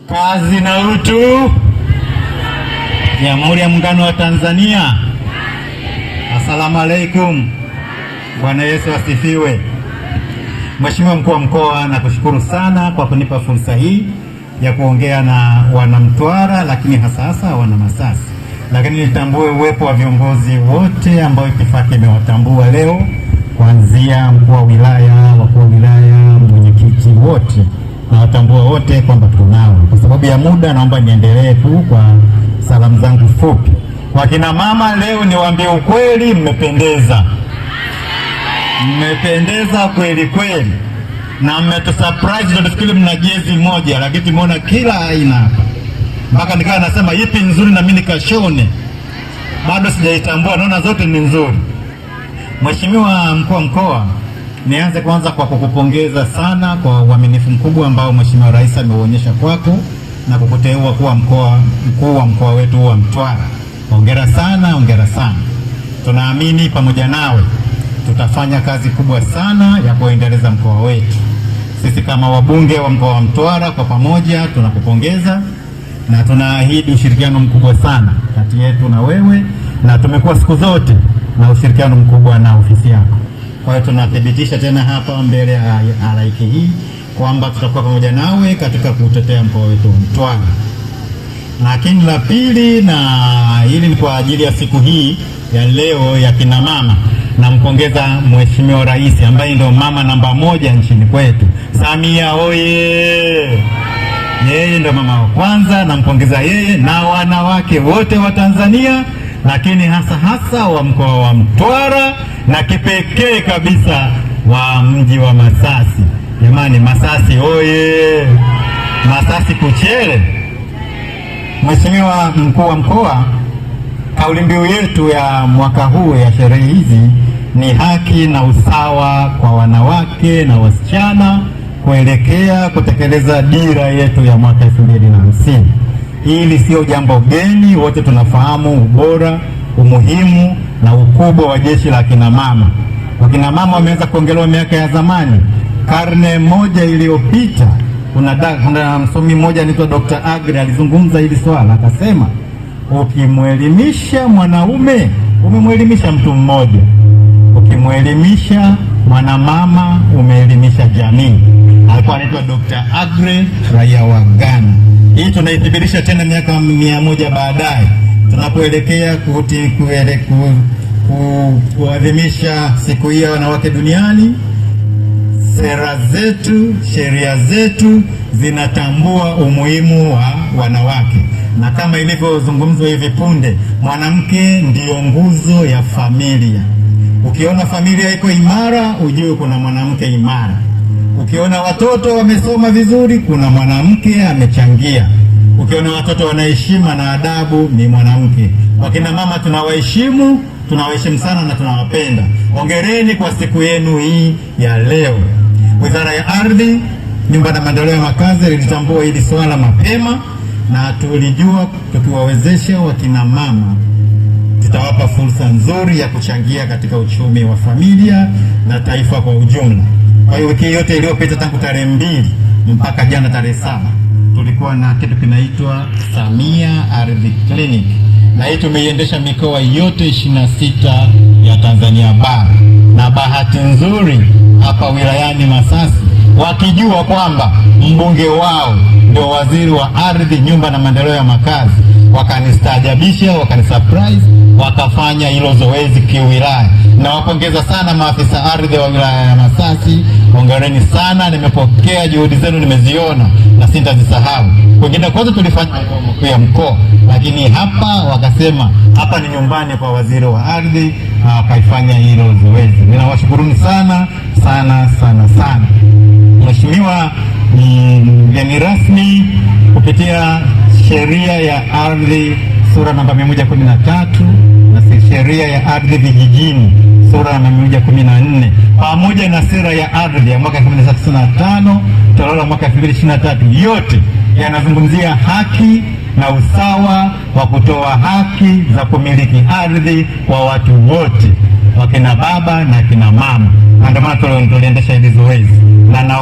Kazi na utu. Jamhuri ya Muungano wa Tanzania. Asalamu alaikum. Bwana Yesu asifiwe. Mheshimiwa Mkuu wa Mkoa, nakushukuru sana kwa kunipa fursa hii ya kuongea na wanamtwara, lakini hasa wana Masasi. Lakini nitambue uwepo wa viongozi wote ambao itifaki imewatambua leo, kuanzia mkuu wa wilaya, wakuu wa wilaya, mwenyekiti, wote na watambua wote kwamba tunao. Kwa sababu ya muda, naomba niendelee tu kwa salamu zangu fupi. Wakina mama, leo niwaambie ukweli, mmependeza. Mmependeza kweli kweli, na mmetusurprise. Tunafikiri mna jezi moja, lakini tumeona kila aina hapa, mpaka nikawa nasema ipi nzuri na mimi nikashone, bado sijaitambua, naona zote ni nzuri. Mheshimiwa Mkuu wa Mkoa, nianze kwanza kwa kukupongeza sana kwa uaminifu mkubwa ambao Mheshimiwa Rais ameuonyesha kwako na kukuteua kuwa mkuu wa mkoa wetu wa Mtwara. Hongera sana, hongera sana. Tunaamini pamoja nawe tutafanya kazi kubwa sana ya kuendeleza mkoa wetu. Sisi kama wabunge wa mkoa wa Mtwara kwa pamoja tunakupongeza na tunaahidi ushirikiano mkubwa sana kati yetu na wewe, na tumekuwa siku zote na ushirikiano mkubwa na ofisi yako. Kwa hiyo tunathibitisha tena hapa mbele ya halaiki hii kwamba tutakuwa pamoja nawe katika kutetea mkoa wetu Mtwara. Lakini la pili, na hili ni kwa ajili ya siku hii ya leo ya kina mama, nampongeza Mheshimiwa Rais ambaye ndio mama namba 1 nchini kwetu. Samia oye! Yeye ndio mama wa kwanza, nampongeza yeye na wanawake wote wa Tanzania, lakini hasa wa mkoa wa Mtwara na kipekee kabisa wa mji wa Masasi. Jamani, Masasi oye! Masasi kuchele. Mheshimiwa Mkuu wa Mkoa, kauli mbiu yetu ya mwaka huu ya sherehe hizi ni haki na usawa kwa wanawake na wasichana kuelekea kutekeleza dira yetu ya mwaka 2050. Hili sio jambo geni, wote tunafahamu ubora, umuhimu na ukubwa wa jeshi la kina mama. Wakina mama wameanza kuongelewa miaka ya zamani. Karne moja iliyopita kuna msomi mmoja anaitwa Dr. Agre alizungumza hili swala, akasema ukimwelimisha mwanaume umemwelimisha mtu mmoja, ukimwelimisha mwanamama umeelimisha jamii. Alikuwa anaitwa Dr. Agre, raia wa Ghana. Hii tunaithibitisha tena miaka 100 baadaye tunapoelekea kuadhimisha siku hii ya wanawake duniani. Sera zetu, sheria zetu zinatambua umuhimu wa wanawake, na kama ilivyozungumzwa hivi punde, mwanamke ndiyo nguzo ya familia. Ukiona familia iko imara, ujue kuna mwanamke imara. Ukiona watoto wamesoma vizuri, kuna mwanamke amechangia. Ukiona watoto wanaheshima na adabu, ni mwanamke. Wakina mama tunawaheshimu sana na tunawapenda. Hongereni kwa siku yenu hii ya leo. Wizara ya Ardhi, Nyumba na Maendeleo ya Makazi ilitambua hili swala mapema, na tulijua tukiwawezesha wakina mama tutawapa fursa nzuri ya kuchangia katika uchumi wa familia na taifa kwa ujumla. Kwa hiyo wiki yote iliyopita tangu tarehe 2 mpaka jana tarehe 7 tulikuwa na kitu kinaitwa Samia Ardhi Clinic, na hii tumeiendesha mikoa yote 26 ya Tanzania bara, na bahati nzuri hapa wilayani Masasi wakijua kwamba mbunge wao ndio waziri wa ardhi, nyumba na maendeleo ya makazi, wakanistaajabisha, wakanisurprise, wakafanya hilo zoezi kiwilaya. Na wapongeza sana maafisa ardhi wa wilaya ya Masasi, hongereni sana. Nimepokea juhudi zenu, nimeziona na sitazisahau. Wengine kwanza tulifanya mkuu ya mkoa, lakini hapa wakasema hapa ni nyumbani kwa waziri wa ardhi, na wakaifanya hilo zoezi. Ninawashukuruni sana sana sana sana. Mheshimiwa mgeni rasmi, kupitia sheria ya ardhi sura namba 113 na sheria ya ardhi vijijini sura namba 114 pamoja na sera ya ardhi ya mwaka 1995 toleo la mwaka 2023, yote yanazungumzia haki na usawa wa kutoa haki za kumiliki ardhi kwa watu wote, wakina baba na kina mama. Ndio maana tuliendesha hili zoezi na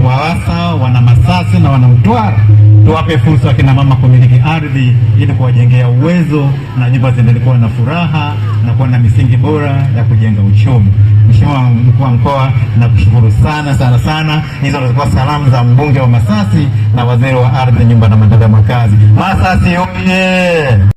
wawasa wana Masasi na wana Mtwara, tuwape fursa wakina mama kumiliki ardhi ili kuwajengea uwezo na nyumba ziendelee kuwa na furaha na kuwa na misingi bora ya kujenga uchumi. Mheshimiwa Mkuu wa Mkoa, nakushukuru sana sana sana. Hizo zilikuwa salamu za mbunge wa Masasi na waziri wa ardhi, nyumba na maendeleo ya makazi. Masasi oye!